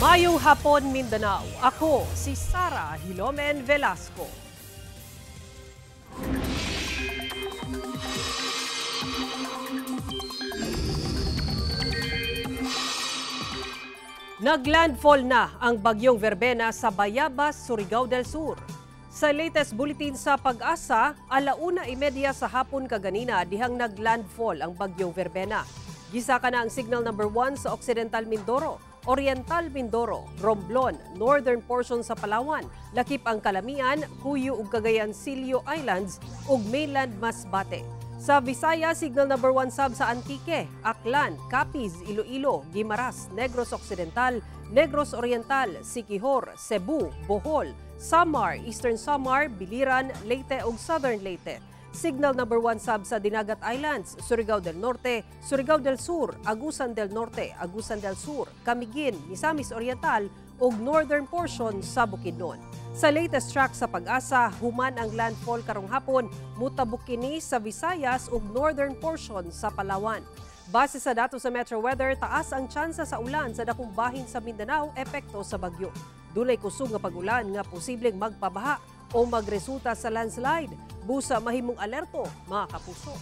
Mayong hapon, Mindanao. Ako si Sara Hilomen Velasco. Naglandfall na ang bagyong Verbena sa Bayabas, Surigao del Sur. Sa latest bulletin sa Pag-asa, 1:30 sa hapon kaganina dihang naglandfall ang bagyong Verbena. Gisaka na ang signal number 1 sa Occidental Mindoro, Oriental Mindoro, Romblon, northern portion sa Palawan, lakip ang Calamian, Cuyo ug Cagayan Silio Islands ug mainland Masbate. Sa Visaya, signal number 1 sab sa Antique, Aklan, Capiz, Iloilo, Guimaras, Negros Occidental, Negros Oriental, Siquijor, Cebu, Bohol, Samar, Eastern Samar, Biliran, Leyte ug Southern Leyte. Signal number 1 sab sa Dinagat Islands, Surigao del Norte, Surigao del Sur, Agusan del Norte, Agusan del Sur, Camiguin, Misamis Oriental ug northern portion sa Bukidnon. Sa latest track sa Pag-asa, human ang landfall karong hapon, mutabok kini sa Visayas ug northern portion sa Palawan. Base sa datos sa Metro Weather, taas ang tsansa sa ulan sa dakong bahin sa Mindanao epekto sa bagyo. Dunay kusog nga pag-ulan nga posibleng magpabaha o magresulta sa landslide. Busa mahimong alerto, mga kapuso.